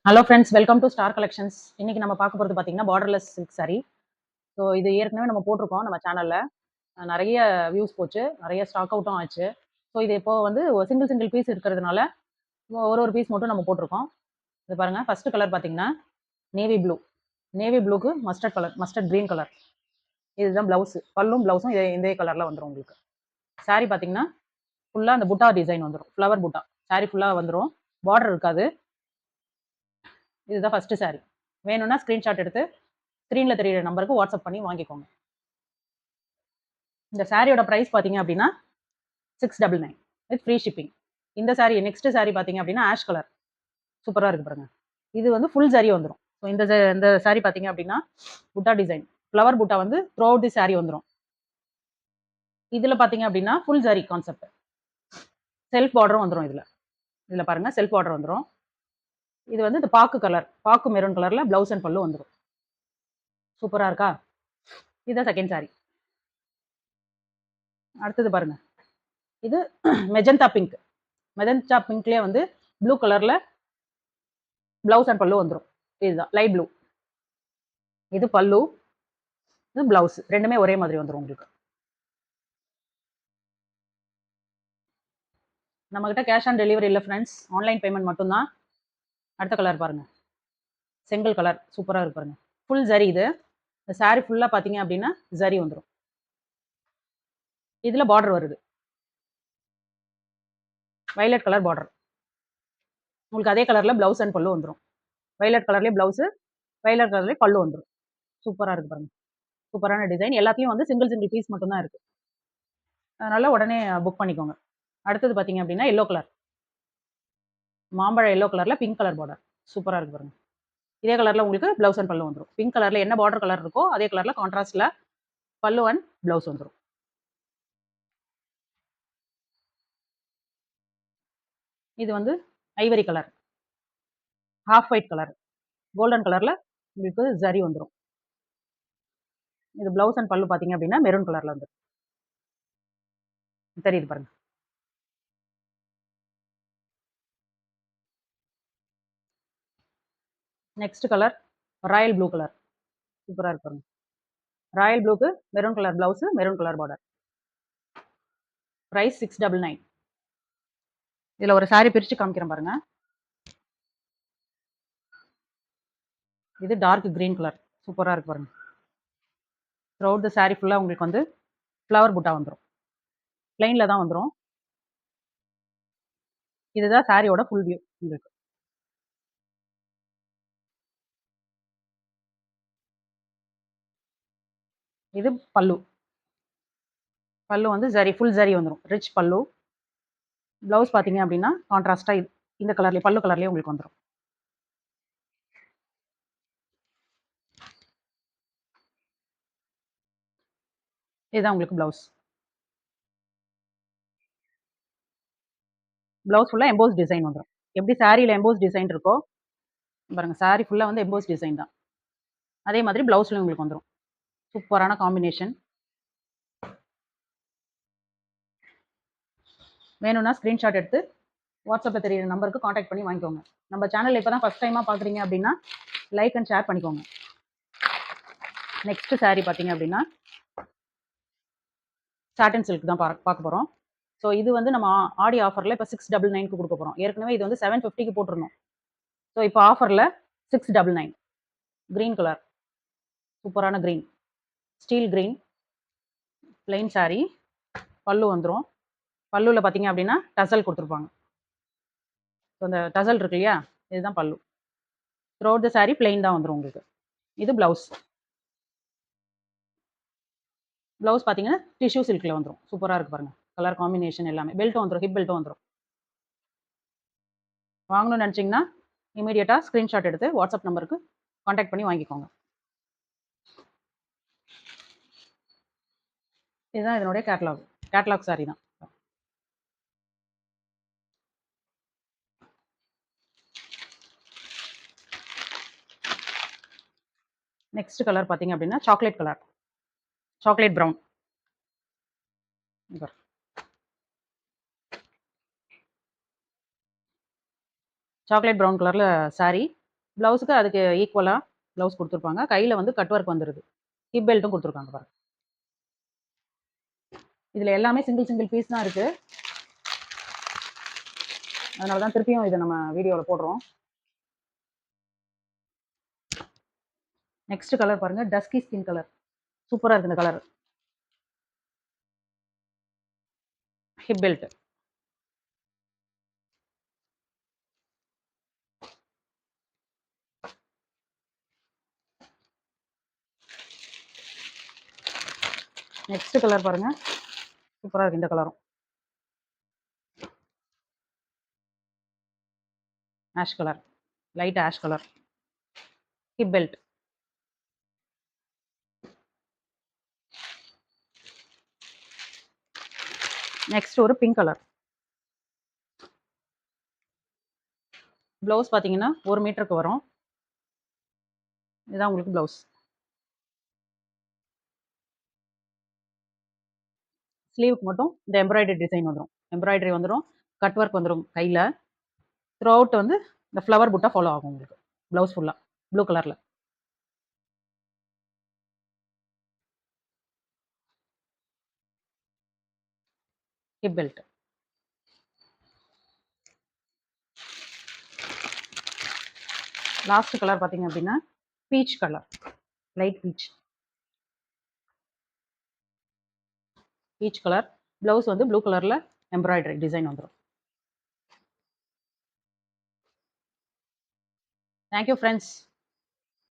Hello friends, welcome to star collections. இன்னைக்கு நம்ம பார்க்க போறது பார்த்தீங்கன்னா பார்டர்லெஸ் சில்க் சாரி. ஸோ இது ஏற்கனவே நம்ம போட்டிருக்கோம் நம்ம சேனல்ல. நிறைய வியூஸ் போச்சு, நிறைய ஸ்டாக் அவுட்டும் ஆச்சு. ஸோ இது இப்போ வந்து சிங்கிள் சிங்கிள் பீஸ் இருக்கிறதுனால ஒரு ஒரு பீஸ் மட்டும் நம்ம போட்டிருக்கோம். இது பாருங்க, ஃபர்ஸ்ட் கலர் பார்த்தீங்கன்னா நேவி ப்ளூ. நேவி ப்ளூக்கு mustard colour, mustard green colour. இதுதான் பிளவுஸ். பல்லும் இதே கலர்ல வந்துடும் உங்களுக்கு. சாரி பார்த்தீங்கன்னா ஃபுல்லாக அந்த புட்டா டிசைன் வந்துடும், ஃப்ளவர் புட்டா. சாரி ஃபுல்லாக வந்துடும், பார்டர் இருக்காது. இதுதான் ஃபர்ஸ்ட் சாரி. வேணும்னா ஸ்க்ரீன்ஷாட் எடுத்து ஸ்க்ரீனில் தெரியிற நம்பருக்கு வாட்ஸ்அப் பண்ணி வாங்கிக்கோங்க. இந்த சாரியோட ப்ரைஸ் பார்த்தீங்க அப்படின்னா 699 வித் ஃப்ரீ ஷிப்பிங். இந்த சாரி நெக்ஸ்ட் சாரி பார்த்தீங்க அப்படின்னா ஆஷ் கலர். சூப்பராக இருக்கு பாருங்க. இது வந்து ஃபுல் சாரி வந்துடும். ஸோ இந்த சாரி பார்த்தீங்க அப்படின்னா புட்டா டிசைன், ஃப்ளவர் புட்டா வந்து த்ரூ அவுட் தி சாரி வந்துடும். இதில் பார்த்தீங்க அப்படின்னா ஃபுல் சாரி கான்செப்ட். செல்ஃப் பார்டரும் வந்துடும். இதில் பாருங்க, செல்ஃப் பார்டர் வந்துடும். இது வந்து இந்த பாக்கு கலர், பாக்கு மெரூன் கலர்ல பிளவுஸ் அண்ட் பல்லு வந்துடும். சூப்பராக இருக்கா? இதுதான் செகண்ட் சாரி. அடுத்தது பாருங்க, இது மெஜந்தா பிங்க். மெஜந்தா பிங்க்லேயே வந்து ப்ளூ கலர்ல பிளவுஸ் அண்ட் பல்லு வந்துடும். இதுதான் லைட் ப்ளூ. இது பல்லு, இது பிளவுஸ். ரெண்டுமே ஒரே மாதிரி வந்துடும் உங்களுக்கு. நம்மகிட்ட கேஷ் ஆன் டெலிவரி இல்லை ஃப்ரெண்ட்ஸ், ஆன்லைன் பேமெண்ட் மட்டும்தான். அடுத்த கலர் பாருங்க, செங்கல் கலர். சூப்பராக இருக்கு பாருங்க. ஃபுல் ஜரி. இது இந்த சாரி ஃபுல்லாக பார்த்தீங்க அப்படின்னா ஜரி வந்துடும். இதில் பார்டர் வருது, வைலட் கலர் பார்டர். உங்களுக்கு அதே கலரில் பிளவுஸ் அண்ட் பல்லு வந்துடும். வைலட் கலர்லேயே பிளவுஸு, வைலட் கலர்லேயே பல்லு வந்துடும். சூப்பராக இருக்கு பாருங்க. சூப்பரான டிசைன். எல்லாத்தையும் வந்து சிங்கிள் சிங்கிள் பீஸ் மட்டும்தான் இருக்கு, அதனால உடனே புக் பண்ணிக்கோங்க. அடுத்தது பார்த்தீங்க அப்படின்னா எல்லோ கலர், மாம்பழ எல்லோ கலர்ல பிங்க் கலர் பார்டர். சூப்பராக இருக்கு பாருங்க. இதே கலர்ல உங்களுக்கு பிளவுஸ் அண்ட் பல்லு வந்துடும். பிங்க் கலர்ல என்ன பார்டர் கலர் இருக்கோ அதே கலர்ல கான்ட்ராஸ்ட்ல பல்லு அண்ட் பிளவுஸ் வந்துடும். இது வந்து Ivory colour, half white colour, golden கலர்ல உங்களுக்கு ஜரி வந்துடும். இது பிளவுஸ் அண்ட் பல்லு பார்த்தீங்க அப்படின்னா மெரூன் கலர்ல வந்துடும். தெரியுது பாருங்க. Next colour royal blue colour. சூப்பராக இருக்கு பாருங்க. ராயல் ப்ளூக்கு maroon colour blouse, maroon colour border. Price 699. இதுல ஒரு சாரி பிரிச்சு காமிக்கிறேன் பாருங்க. இது டார்க் கிரீன் கலர். சூப்பராக இருக்கு பாருங்க. த்ரூ த சாரி ஃபுல்லாக உங்களுக்கு வந்து ஃப்ளவர் புட்டா வந்துடும், பிளைன்ல தான் வந்துடும். இதுதான் சாரியோட ஃபுல் வியூ உங்களுக்கு. இது பல்லு. பல்லு வந்து ஜரி, ஃபுல் ஜரி வந்துடும், ரிச் பல்லு. பிளவுஸ் பார்த்தீங்க அப்படின்னா கான்ட்ராஸ்டா இந்த கலர்லேயே, பல்லு கலர்லேயே உங்களுக்கு வந்துடும். இதுதான் உங்களுக்கு பிளவுஸ். பிளவுஸ் ஃபுல்லாக எம்போஸ் டிசைன் வந்துடும். எப்படி சாரியில் எம்போஸ் டிசைன் இருக்கோ பாருங்க, சாரி ஃபுல்லாக வந்து எம்போஸ் டிசைன் தான். அதே மாதிரி பிளவுஸ்லையும் உங்களுக்கு வந்துடும். சூப்பரான காம்பினேஷன். வேணும்னா ஸ்க்ரீன்ஷாட் எடுத்து வாட்ஸ்அப்பில் தெரியுற நம்பருக்கு காண்டாக்ட் பண்ணி வாங்கிக்கோங்க. நம்ம சேனல் இப்போ தான் ஃபஸ்ட் டைமாக பார்க்குறீங்க அப்படின்னா லைக் அண்ட் ஷேர் பண்ணிக்கோங்க. நெக்ஸ்ட் சாரி பார்த்தீங்க அப்படின்னா சாட்டன் சில்க் தான் பார்க்க போகிறோம். ஸோ இது வந்து நம்ம ஆடி ஆஃபரில் இப்போ 699க்கு கொடுக்க போகிறோம். ஏற்கனவே இது வந்து 750க்கு போட்டிருந்தோம். ஸோ இப்போ ஆஃபரில் 699. க்ரீன் கலர், சூப்பரான green, steel green, plain sorry. பல்லு வந்துடும். பல்லுவில் பார்த்தீங்க அப்படின்னா டசல் கொடுத்துருப்பாங்க. ஸோ அந்த டசல் இருக்கு இல்லையா, இதுதான் பல்லு. Through out the sorry plain தான் வந்துடும் உங்களுக்கு. இது பிளவுஸ். பிளவுஸ் பார்த்தீங்கன்னா டிஷ்யூ சில்கில் வந்துடும். சூப்பராக இருக்கு பாருங்க. கலர் காம்பினேஷன் எல்லாமே. பெல்ட்டும் வந்துடும், ஹிப் பெல்ட்டும் வந்துடும். வாங்கணும்னு நினச்சிங்கன்னா இமீடியட்டாக ஸ்க்ரீன்ஷாட் எடுத்து வாட்ஸ்அப் நம்பருக்கு காண்டாக்ட் பண்ணி வாங்கிக்கோங்க. இதுதான் இதனுடைய கேட்லாக் சாரி தான். நெக்ஸ்ட் கலர் பார்த்தீங்க அப்படின்னா chocolate colour, chocolate brown. Chocolate brown கலரில் சாரி. ப்ளவுஸுக்கு அதுக்கு ஈக்குவலாக ப்ளவுஸ் கொடுத்துருப்பாங்க. கையில் வந்து கட் ஒர்க் வந்துடுது. ஹிப் பெல்ட்டும் கொடுத்துருக்காங்க பாருங்க. இதில் எல்லாமே சிங்கிள் சிங்கிள் பீஸ் தான் இருக்குது. அதனால தான் திருப்பியும் இதை நம்ம வீடியோவில் போடுறோம். நெக்ஸ்ட் கலர் பாருங்க, டஸ்கி ஸ்கின் கலர். சூப்பராக இருக்குது இந்த colour. Hip belt. Next colour பாருங்க, சூப்பராக இருக்குது இந்த கலரும். Ash colour, light ash colour. Hip belt. Next ஒரு பிங்க் கலர். ப்ளவுஸ் பார்த்தீங்கன்னா 1 மீட்டருக்கு வரும். இதுதான் உங்களுக்கு ப்ளவுஸ். ஸ்லீவுக்கு மட்டும் இந்த எம்ப்ராய்டரி டிசைன் வந்துடும். எம்ப்ராய்டரி வந்துடும், கட் ஒர்க் வந்துடும் கையில். த்ரூ அவுட் வந்து இந்த ஃப்ளவர் புட்டா ஃபாலோ ஆகும் உங்களுக்கு. ப்ளவுஸ் ஃபுல்லாக ப்ளூ கலரில். Hip belt. லாஸ்ட் கலர் பார்த்தீங்க அப்படின்னா peach colour, light beach. Peach colour. Blouse வந்து ப்ளூ கலரில் எம்ப்ராய்டரி டிசைன் வந்துடும். Thank you friends.